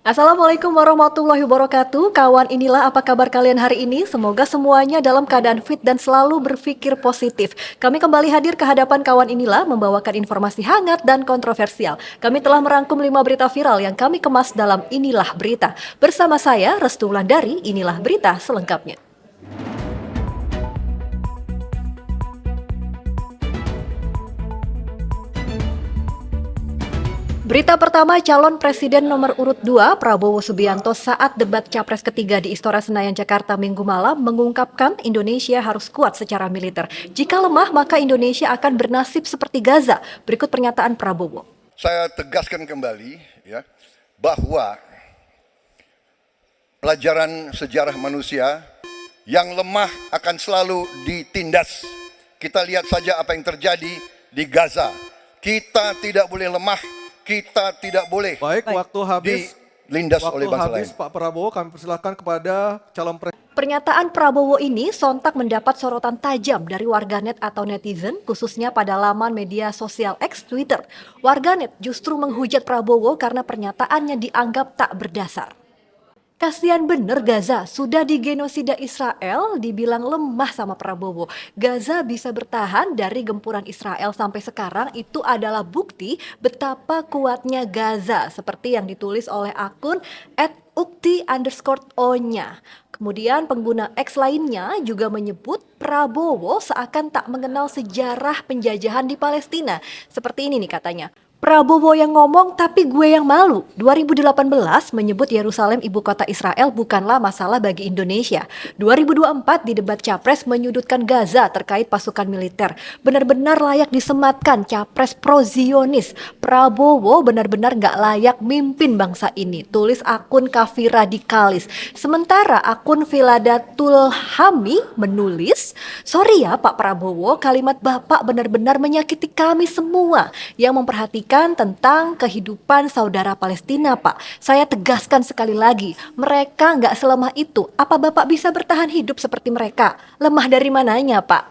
Assalamualaikum warahmatullahi wabarakatuh. Kawan, inilah apa kabar kalian hari ini? Semoga semuanya dalam keadaan fit dan selalu berpikir positif. Kami kembali hadir ke hadapan kawan inilah membawakan informasi hangat dan kontroversial. Kami telah merangkum 5 berita viral yang kami kemas dalam Inilah Berita. Bersama saya, Restu Wulandari, inilah berita selengkapnya. Berita pertama, calon presiden nomor urut 2 Prabowo Subianto saat debat capres ketiga di Istora Senayan Jakarta Minggu malam mengungkapkan Indonesia harus kuat secara militer. Jika lemah, maka Indonesia akan bernasib seperti Gaza. Berikut pernyataan Prabowo. Saya tegaskan kembali ya, bahwa pelajaran sejarah manusia yang lemah akan selalu ditindas. Kita lihat saja apa yang terjadi di Gaza. Kita tidak boleh lemah. Kita tidak boleh waktu habis dilindas oleh bangsa lain. Pak Prabowo, kami persilahkan kepada calon presiden. Pernyataan Prabowo ini sontak mendapat sorotan tajam dari warganet atau netizen, khususnya pada laman media sosial X Twitter. Warganet justru menghujat Prabowo karena pernyataannya dianggap tak berdasar. Kasian bener Gaza, sudah digenosida Israel, dibilang lemah sama Prabowo. Gaza bisa bertahan dari gempuran Israel sampai sekarang itu adalah bukti betapa kuatnya Gaza, seperti yang ditulis oleh akun @ukti_o-nya. Kemudian pengguna X lainnya juga menyebut Prabowo seakan tak mengenal sejarah penjajahan di Palestina. Seperti ini nih katanya. Prabowo yang ngomong tapi gue yang malu. 2018 menyebut Yerusalem ibu kota Israel bukanlah masalah bagi Indonesia. 2024 di debat Capres menyudutkan Gaza terkait pasukan militer. Benar-benar layak disematkan Capres pro-Zionis. Prabowo benar-benar gak layak mimpin bangsa ini. Tulis akun kafir radikalis. Sementara akun Viladatul Hami menulis, sorry ya Pak Prabowo, kalimat Bapak benar-benar menyakiti kami semua yang memperhatikan tentang kehidupan saudara Palestina, Pak. Saya tegaskan sekali lagi, mereka nggak selemah itu. Apa Bapak bisa bertahan hidup seperti mereka? Lemah dari mananya, Pak?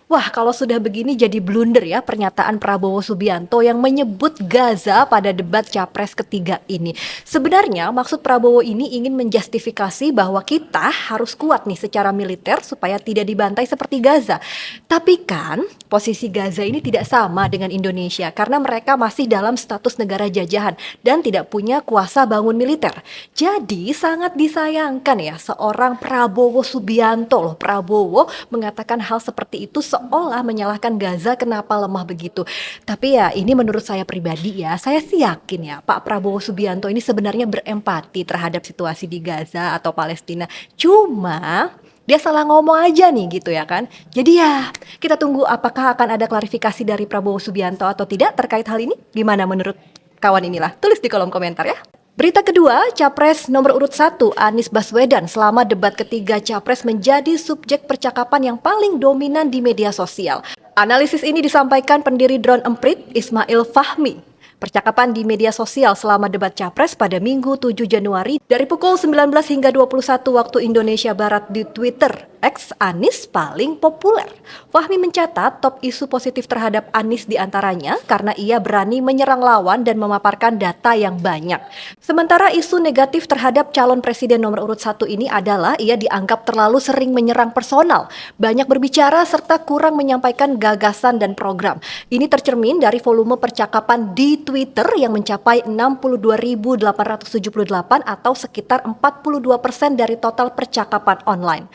Wah, kalau sudah begini jadi blunder ya pernyataan Prabowo Subianto yang menyebut Gaza pada debat Capres ketiga ini. Sebenarnya maksud Prabowo ini ingin menjustifikasi bahwa kita harus kuat nih secara militer supaya tidak dibantai seperti Gaza. Tapi kan posisi Gaza ini tidak sama dengan Indonesia karena mereka masih dalam status negara jajahan dan tidak punya kuasa bangun militer. Jadi sangat disayangkan ya seorang Prabowo Subianto loh. Prabowo mengatakan hal seperti itu seolah menyalahkan Gaza kenapa lemah begitu. Tapi ya ini menurut saya pribadi ya, saya sih yakin ya Pak Prabowo Subianto ini sebenarnya berempati terhadap situasi di Gaza atau Palestina. Cuma dia salah ngomong aja nih gitu ya kan. Jadi ya kita tunggu apakah akan ada klarifikasi dari Prabowo Subianto atau tidak terkait hal ini. Gimana menurut kawan inilah? Tulis di kolom komentar ya. Berita kedua, Capres nomor urut 1 Anies Baswedan selama debat ketiga Capres menjadi subjek percakapan yang paling dominan di media sosial. Analisis ini disampaikan pendiri Drone Emprit, Ismail Fahmi. Percakapan di media sosial selama debat Capres pada Minggu 7 Januari dari pukul 19 hingga 21 waktu Indonesia Barat di Twitter X Anies paling populer. Fahmi mencatat top isu positif terhadap Anies diantaranya karena ia berani menyerang lawan dan memaparkan data yang banyak. Sementara isu negatif terhadap calon presiden nomor urut 1 ini adalah ia dianggap terlalu sering menyerang personal, banyak berbicara serta kurang menyampaikan gagasan dan program. Ini tercermin dari volume percakapan di Twitter yang mencapai 62.878 atau sekitar 42% dari total percakapan online.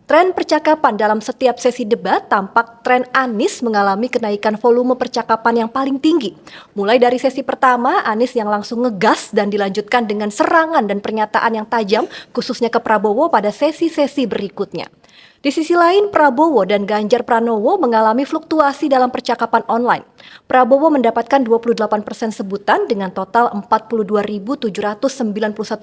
Tren percakapan dalam setiap sesi debat tampak tren Anies mengalami kenaikan volume percakapan yang paling tinggi. Mulai dari sesi pertama, Anies yang langsung ngegas dan dilanjutkan dengan serangan dan pernyataan yang tajam khususnya ke Prabowo pada sesi-sesi berikutnya. Di sisi lain, Prabowo dan Ganjar Pranowo mengalami fluktuasi dalam percakapan online. Prabowo mendapatkan 28% sebutan dengan total 42.791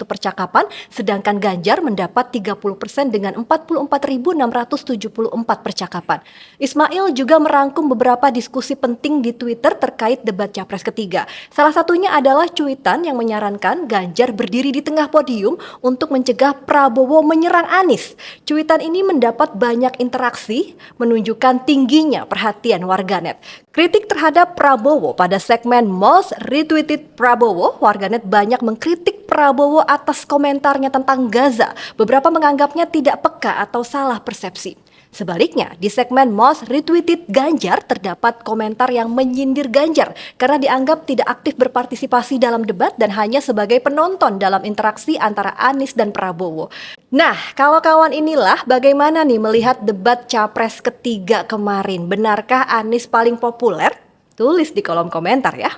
percakapan, sedangkan Ganjar mendapat 30% dengan 44.674 percakapan. Ismail juga merangkum beberapa diskusi penting di Twitter terkait debat Capres ketiga. Salah satunya adalah cuitan yang menyarankan Ganjar berdiri di tengah podium untuk mencegah Prabowo menyerang Anies. Cuitan ini mendapat banyak interaksi, menunjukkan tingginya perhatian warganet. Kritik terhadap Prabowo pada segmen Most Retweeted Prabowo, warganet banyak mengkritik Prabowo atas komentarnya tentang Gaza, beberapa menganggapnya tidak peka atau salah persepsi. Sebaliknya, di segmen Most Retweeted Ganjar terdapat komentar yang menyindir Ganjar karena dianggap tidak aktif berpartisipasi dalam debat dan hanya sebagai penonton dalam interaksi antara Anies dan Prabowo. Nah, kalau kawan inilah bagaimana nih melihat debat Capres ketiga kemarin? Benarkah Anies paling populer? Tulis di kolom komentar ya.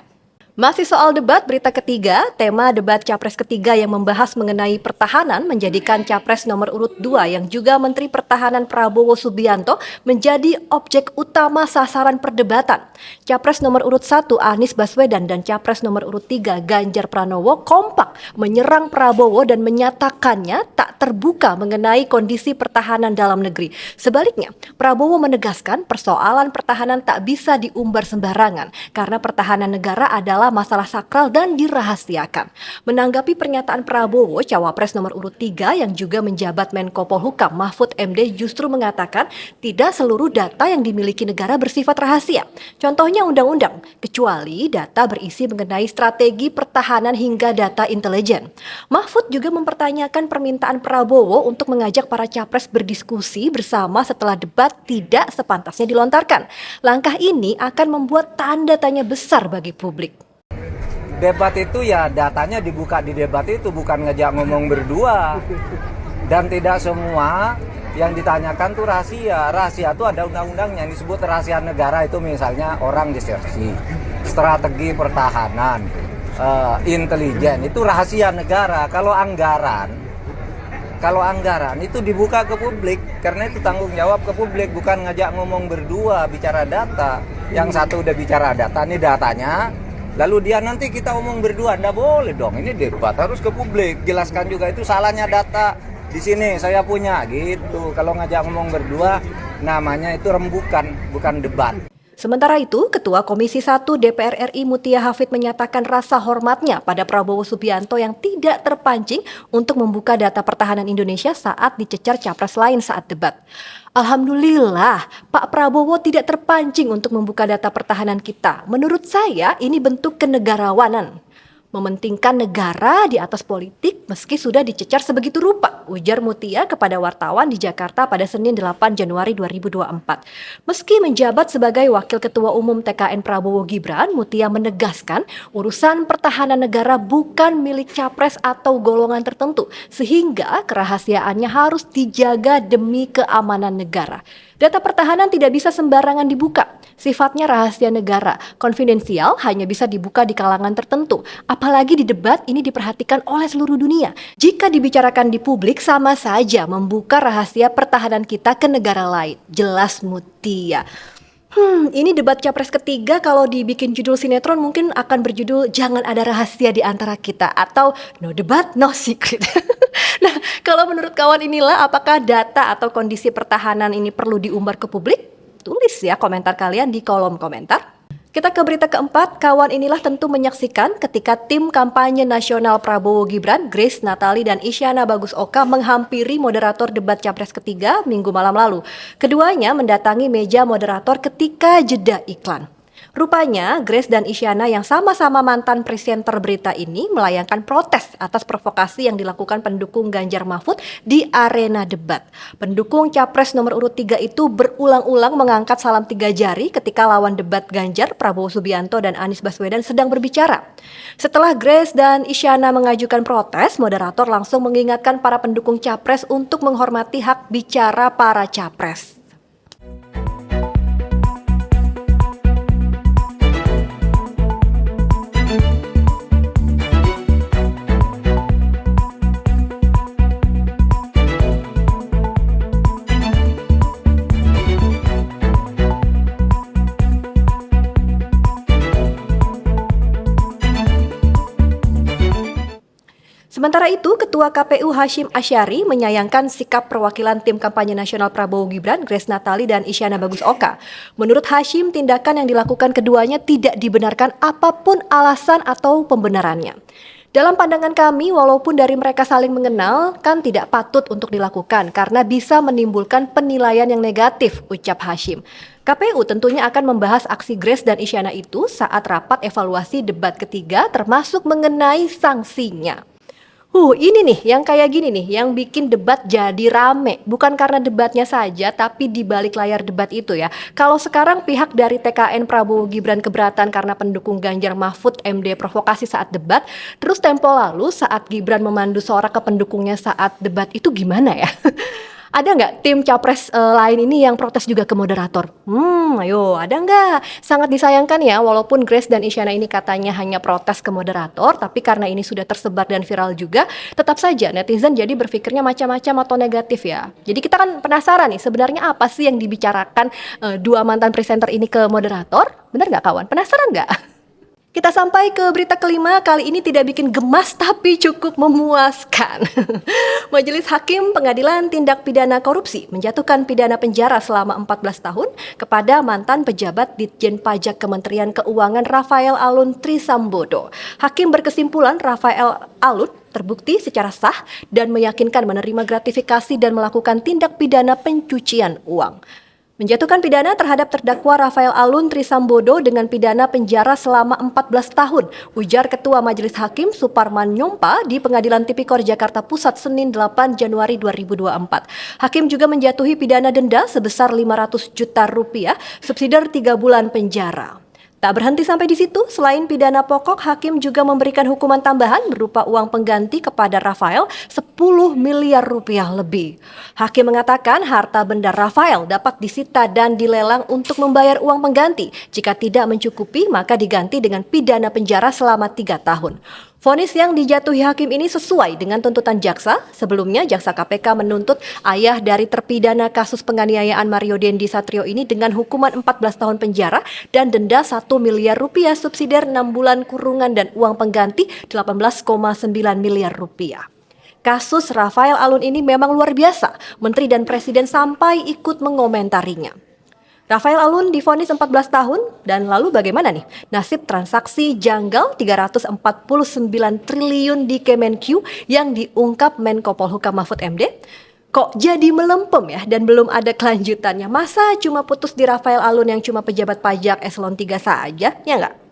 Masih soal debat berita ketiga, tema debat Capres ketiga yang membahas mengenai pertahanan menjadikan Capres nomor urut 2 yang juga Menteri Pertahanan Prabowo Subianto menjadi objek utama sasaran perdebatan. Capres nomor urut 1 Anies Baswedan dan Capres nomor urut 3 Ganjar Pranowo kompak menyerang Prabowo dan menyatakannya tak terbuka mengenai kondisi pertahanan dalam negeri. Sebaliknya, Prabowo menegaskan persoalan pertahanan tak bisa diumbar sembarangan karena pertahanan negara adalah masalah sakral dan dirahasiakan. Menanggapi pernyataan Prabowo, Cawapres nomor urut 3 yang juga menjabat Menko Polhukam Mahfud MD justru mengatakan tidak seluruh data yang dimiliki negara bersifat rahasia. Contohnya undang-undang, kecuali data berisi mengenai strategi pertahanan hingga data intelijen. Mahfud juga mempertanyakan permintaan Prabowo untuk mengajak para capres berdiskusi bersama setelah debat tidak sepantasnya dilontarkan. Langkah ini akan membuat tanda tanya besar bagi publik. Debat itu ya datanya dibuka di debat itu, bukan ngajak ngomong berdua. Dan tidak semua yang ditanyakan tuh rahasia. Rahasia itu ada undang-undangnya yang disebut rahasia negara, itu misalnya orang disersi, strategi pertahanan, intelijen, itu rahasia negara. Kalau anggaran itu dibuka ke publik, karena itu tanggung jawab ke publik, bukan ngajak ngomong berdua bicara data. Yang satu udah bicara data, ini datanya, lalu dia nanti kita omong berdua, nggak boleh dong. Ini debat harus ke publik, jelaskan juga itu salahnya data di sini saya punya gitu. Kalau ngajak ngomong berdua, namanya itu rembukan, bukan debat. Sementara itu, Ketua Komisi 1 DPR RI Mutia Hafid menyatakan rasa hormatnya pada Prabowo Subianto yang tidak terpancing untuk membuka data pertahanan Indonesia saat dicecar capres lain saat debat. Alhamdulillah, Pak Prabowo tidak terpancing untuk membuka data pertahanan kita. Menurut saya, ini bentuk kenegarawanan. Mementingkan negara di atas politik meski sudah dicecar sebegitu rupa, ujar Mutia kepada wartawan di Jakarta pada Senin 8 Januari 2024. Meski menjabat sebagai Wakil Ketua Umum TKN Prabowo Gibran, Mutia menegaskan urusan pertahanan negara bukan milik capres atau golongan tertentu, sehingga kerahasiaannya harus dijaga demi keamanan negara. Data pertahanan tidak bisa sembarangan dibuka. Sifatnya rahasia negara, konfidensial, hanya bisa dibuka di kalangan tertentu. Apalagi di debat ini diperhatikan oleh seluruh dunia. Jika dibicarakan di publik, sama saja membuka rahasia pertahanan kita ke negara lain. Jelas Mutia. Ini debat capres ketiga, kalau dibikin judul sinetron mungkin akan berjudul Jangan Ada Rahasia di Antara Kita atau No Debat, No Secret. Nah, kalau menurut kawan inilah, apakah data atau kondisi pertahanan ini perlu diumbar ke publik? Tulis ya komentar kalian di kolom komentar. Kita ke berita keempat, kawan inilah tentu menyaksikan ketika tim kampanye nasional Prabowo Gibran, Grace Natali dan Isyana Bagus Oka menghampiri moderator debat capres ketiga Minggu malam lalu. Keduanya mendatangi meja moderator ketika jeda iklan. Rupanya, Grace dan Isyana yang sama-sama mantan presenter berita ini melayangkan protes atas provokasi yang dilakukan pendukung Ganjar Mahfud di arena debat. Pendukung capres nomor urut 3 itu berulang-ulang mengangkat salam 3 jari ketika lawan debat Ganjar, Prabowo Subianto dan Anies Baswedan sedang berbicara. Setelah Grace dan Isyana mengajukan protes, moderator langsung mengingatkan para pendukung capres untuk menghormati hak bicara para capres. Sementara itu, Ketua KPU Hashim Asyari menyayangkan sikap perwakilan tim kampanye nasional Prabowo Gibran, Grace Natali dan Isyana Bagus Oka. Menurut Hashim, tindakan yang dilakukan keduanya tidak dibenarkan apapun alasan atau pembenarannya. Dalam pandangan kami, walaupun dari mereka saling mengenal, kan tidak patut untuk dilakukan karena bisa menimbulkan penilaian yang negatif, ucap Hashim. KPU tentunya akan membahas aksi Grace dan Isyana itu saat rapat evaluasi debat ketiga termasuk mengenai sanksinya. Ini nih, yang kayak gini nih, yang bikin debat jadi rame. Bukan karena debatnya saja, tapi di balik layar debat itu ya. Kalau sekarang pihak dari TKN Prabowo Gibran keberatan karena pendukung Ganjar Mahfud MD provokasi saat debat, terus tempo lalu saat Gibran memandu sorak ke pendukungnya saat debat itu gimana ya? Ada nggak tim capres lain ini yang protes juga ke moderator? Ayo, ada nggak? Sangat disayangkan ya, walaupun Grace dan Isyana ini katanya hanya protes ke moderator, tapi karena ini sudah tersebar dan viral juga, tetap saja netizen jadi berpikirnya macam-macam atau negatif ya. Jadi kita kan penasaran nih, sebenarnya apa sih yang dibicarakan dua mantan presenter ini ke moderator? Bener nggak kawan? Penasaran nggak? Kita sampai ke berita kelima, kali ini tidak bikin gemas tapi cukup memuaskan. Majelis Hakim Pengadilan Tindak Pidana Korupsi menjatuhkan pidana penjara selama 14 tahun kepada mantan pejabat Ditjen Pajak Kementerian Keuangan Rafael Alun Trisambodo. Hakim berkesimpulan Rafael Alun terbukti secara sah dan meyakinkan menerima gratifikasi dan melakukan tindak pidana pencucian uang. Menjatuhkan pidana terhadap terdakwa Rafael Alun Trisambodo dengan pidana penjara selama 14 tahun, ujar Ketua Majelis Hakim Suparman Nyompa di Pengadilan Tipikor Jakarta Pusat Senin 8 Januari 2024. Hakim juga menjatuhi pidana denda sebesar 500 juta rupiah, subsidiar 3 bulan penjara. Tak berhenti sampai di situ, selain pidana pokok, Hakim juga memberikan hukuman tambahan berupa uang pengganti kepada Rafael 10 miliar rupiah lebih. Hakim mengatakan harta benda Rafael dapat disita dan dilelang untuk membayar uang pengganti. Jika tidak mencukupi, maka diganti dengan pidana penjara selama 3 tahun. Vonis yang dijatuhi hakim ini sesuai dengan tuntutan jaksa. Sebelumnya, jaksa KPK menuntut ayah dari terpidana kasus penganiayaan Mario Dendi Satrio ini dengan hukuman 14 tahun penjara dan denda 1 miliar rupiah, subsidiar 6 bulan kurungan dan uang pengganti 18,9 miliar rupiah. Kasus Rafael Alun ini memang luar biasa. Menteri dan Presiden sampai ikut mengomentarinya. Rafael Alun divonis 14 tahun, dan lalu bagaimana nih nasib transaksi janggal 349 triliun di Kemenq yang diungkap Menko Polhukam Mahfud MD? Kok jadi melempem ya dan belum ada kelanjutannya? Masa cuma putus di Rafael Alun yang cuma pejabat pajak eselon 3 saja? Ya nggak?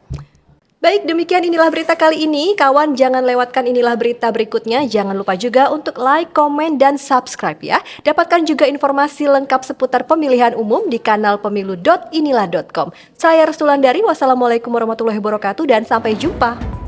Baik, demikian inilah berita kali ini. Kawan, jangan lewatkan inilah berita berikutnya. Jangan lupa juga untuk like, komen, dan subscribe ya. Dapatkan juga informasi lengkap seputar pemilihan umum di kanal pemilu.inilah.com. Saya Restulandari, wassalamualaikum warahmatullahi wabarakatuh, dan sampai jumpa.